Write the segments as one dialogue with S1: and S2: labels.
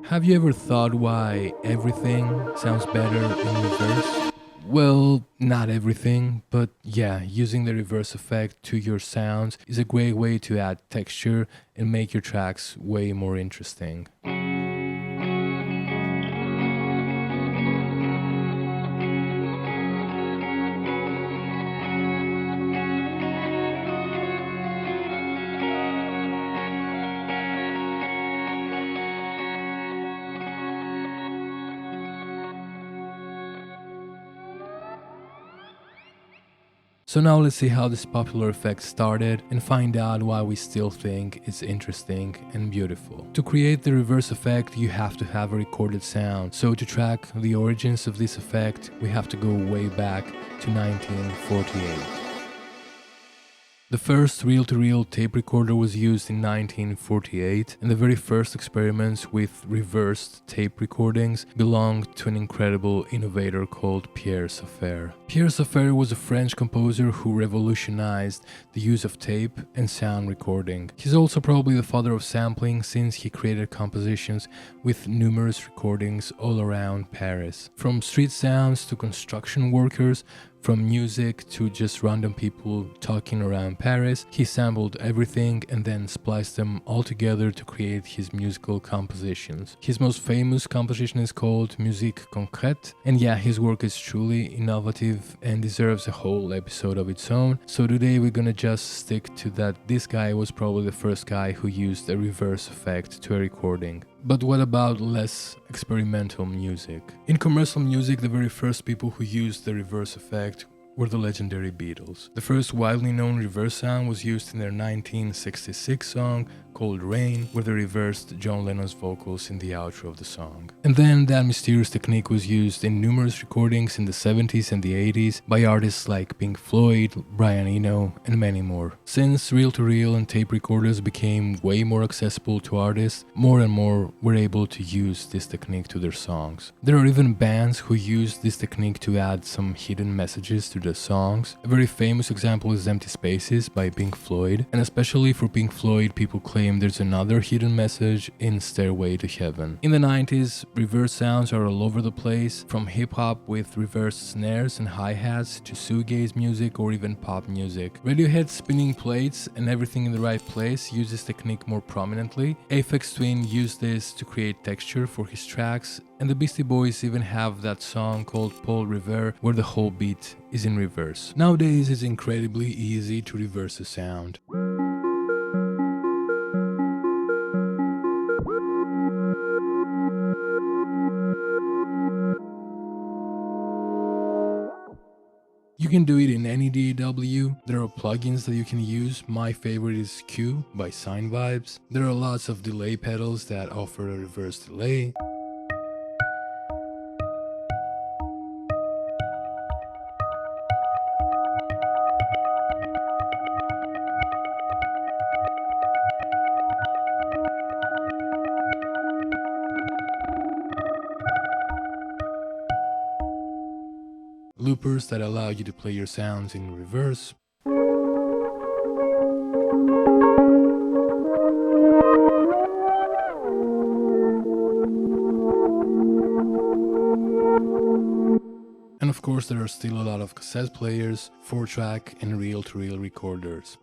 S1: Have you ever thought why everything sounds better in reverse? Well, not everything, but yeah, using the reverse effect to your sounds is a great way to add texture and make your tracks way more interesting. So now let's see how this popular effect started and find out why we still think it's interesting and beautiful. To create the reverse effect, you have to have a recorded sound. So to track the origins of this effect, we have to go way back to 1948. The first reel-to-reel tape recorder was used in 1948, and the very first experiments with reversed tape recordings belonged to an incredible innovator called Pierre Safar. Pierre Safar was a French composer who revolutionized the use of tape and sound recording. He's also probably the father of sampling, since he created compositions with numerous recordings all around Paris. From street sounds to construction workers, from music to just random people talking around Paris, he sampled everything and then spliced them all together to create his musical compositions. His most famous composition is called Musique Concrète, and yeah, his work is truly innovative and deserves a whole episode of its own. So today we're gonna just stick to that this guy was probably the first guy who used a reverse effect to a recording. But what about less experimental music? In commercial music, the very first people who used the reverse effect were the legendary Beatles. The first widely known reverse sound was used in their 1966 song called Rain, where they reversed John Lennon's vocals in the outro of the song. And then that mysterious technique was used in numerous recordings in the 70s and the 80s by artists like Pink Floyd, Brian Eno, and many more. Since reel-to-reel and tape recorders became way more accessible to artists, more and more were able to use this technique to their songs. There are even bands who use this technique to add some hidden messages to the songs. A very famous example is Empty Spaces by Pink Floyd, and especially for Pink Floyd, people claim there's another hidden message in Stairway to Heaven. In the 90s, reverse sounds are all over the place, from hip-hop with reversed snares and hi-hats to shoegaze music or even pop music. Radiohead's Spinning Plates and Everything in the Right Place use this technique more prominently. Aphex Twin used this to create texture for his tracks, and the Beastie Boys even have that song called Paul Revere where the whole beat is in reverse. Nowadays it's incredibly easy to reverse a sound. You can do it in any DAW. There are plugins that you can use. My favorite is Q by Sine Vibes. There are lots of delay pedals that offer a reverse delay. Loopers that allow you to play your sounds in reverse. And of course there are still a lot of cassette players, 4-track and reel-to-reel recorders.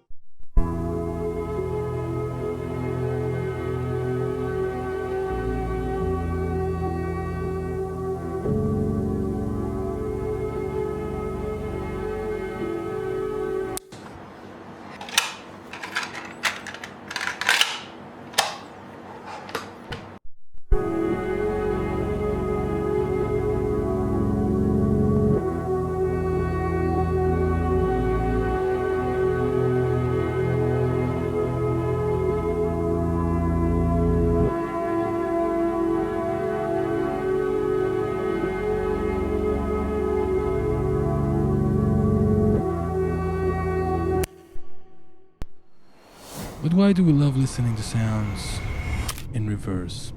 S1: But why do we love listening to sounds in reverse?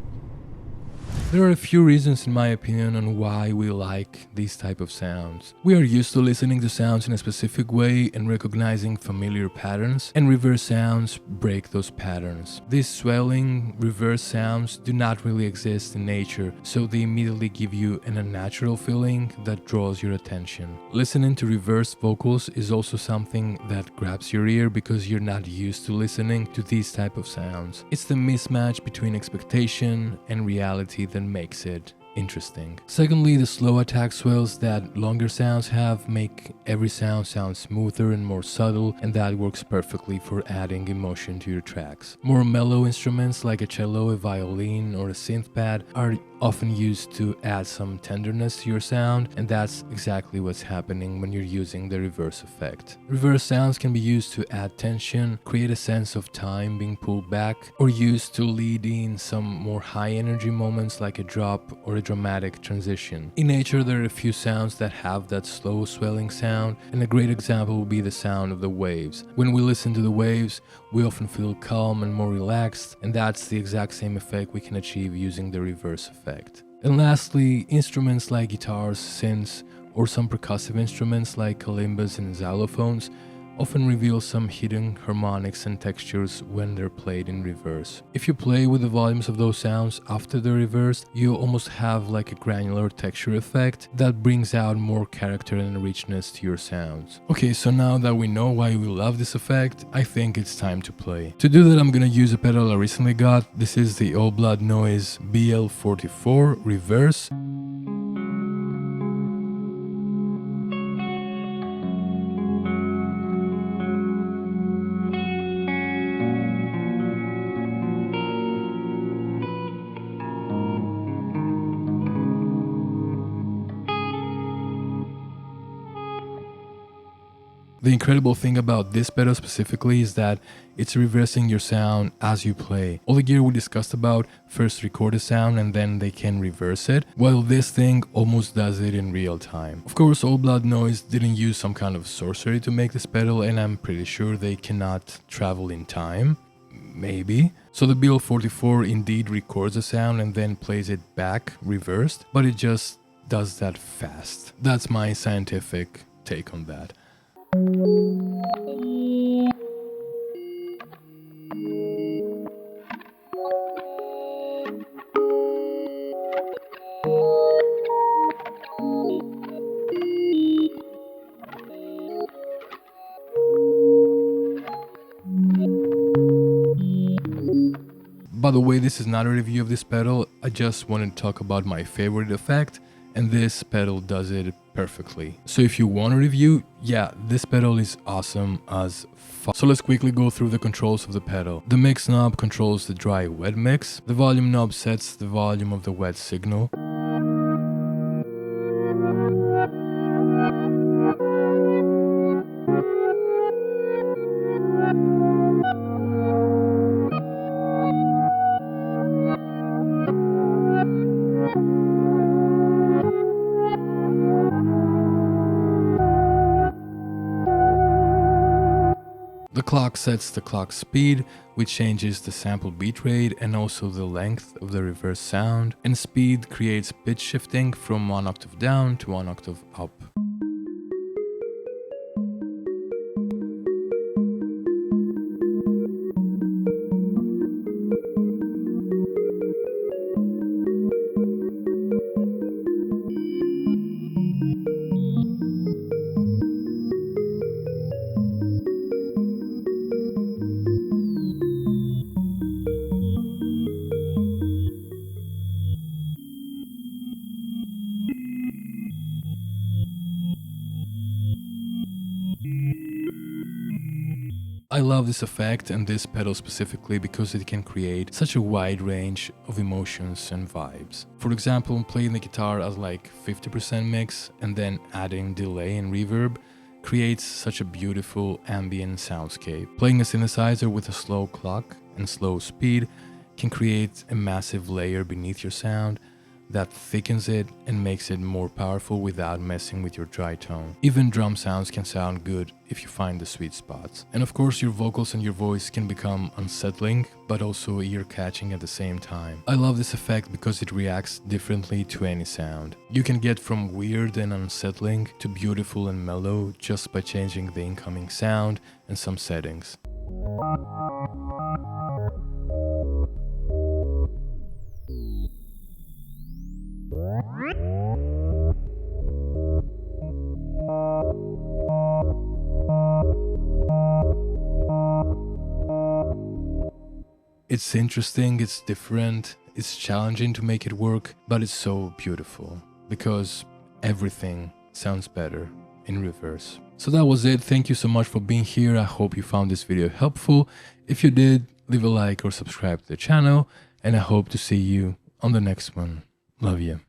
S1: There are a few reasons in my opinion on why we like these type of sounds. We are used to listening to sounds in a specific way and recognizing familiar patterns, and reverse sounds break those patterns. These swelling, reverse sounds do not really exist in nature, so they immediately give you an unnatural feeling that draws your attention. Listening to reversed vocals is also something that grabs your ear because you're not used to listening to these type of sounds. It's the mismatch between expectation and reality that makes it interesting. Secondly, the slow attack swells that longer sounds have make every sound sound smoother and more subtle, and that works perfectly for adding emotion to your tracks. More mellow instruments like a cello, a violin, or a synth pad are often used to add some tenderness to your sound, and that's exactly what's happening when you're using the reverse effect. Reverse sounds can be used to add tension, create a sense of time being pulled back, or used to lead in some more high energy moments like a drop or a dramatic transition. In nature, there are a few sounds that have that slow swelling sound, and a great example would be the sound of the waves. When we listen to the waves, we often feel calm and more relaxed, and that's the exact same effect we can achieve using the reverse effect. And lastly, instruments like guitars, synths, or some percussive instruments like kalimbas and xylophones often reveal some hidden harmonics and textures when they're played in reverse. If you play with the volumes of those sounds after they're reversed, you almost have like a granular texture effect that brings out more character and richness to your sounds. Okay, so now that we know why we love this effect, I think it's time to play. To do that, I'm gonna use a pedal I recently got. This is the All Blood Noise BL-44 Reverse. The incredible thing about this pedal specifically is that it's reversing your sound as you play. All the gear we discussed about first record a sound and then they can reverse it, while this thing almost does it in real time. Of course, All Blood Noise didn't use some kind of sorcery to make this pedal, and I'm pretty sure they cannot travel in time. Maybe. So the BL-44 indeed records a sound and then plays it back reversed, but it just does that fast. That's my scientific take on that. By the way, this is not a review of this pedal, I just wanted to talk about my favorite effect, and this pedal does it perfectly. So if you want a review, yeah, this pedal is awesome as fuck. So let's quickly go through the controls of the pedal. The mix knob controls the dry-wet mix. The volume knob sets the volume of the wet signal. The clock sets the clock speed, which changes the sample beat rate and also the length of the reverse sound, and speed creates pitch shifting from one octave down to one octave up. I love this effect and this pedal specifically because it can create such a wide range of emotions and vibes. For example, playing the guitar as like 50% mix and then adding delay and reverb creates such a beautiful ambient soundscape. Playing a synthesizer with a slow clock and slow speed can create a massive layer beneath your sound, that thickens it and makes it more powerful without messing with your dry tone. Even drum sounds can sound good if you find the sweet spots. And of course your vocals and your voice can become unsettling, but also ear-catching at the same time. I love this effect because it reacts differently to any sound. You can get from weird and unsettling to beautiful and mellow just by changing the incoming sound and some settings. It's interesting, it's different, it's challenging to make it work, but it's so beautiful because everything sounds better in reverse. So that was it. Thank you so much for being here. I hope you found this video helpful. If you did, leave a like or subscribe to the channel, and I hope to see you on the next one. Love you.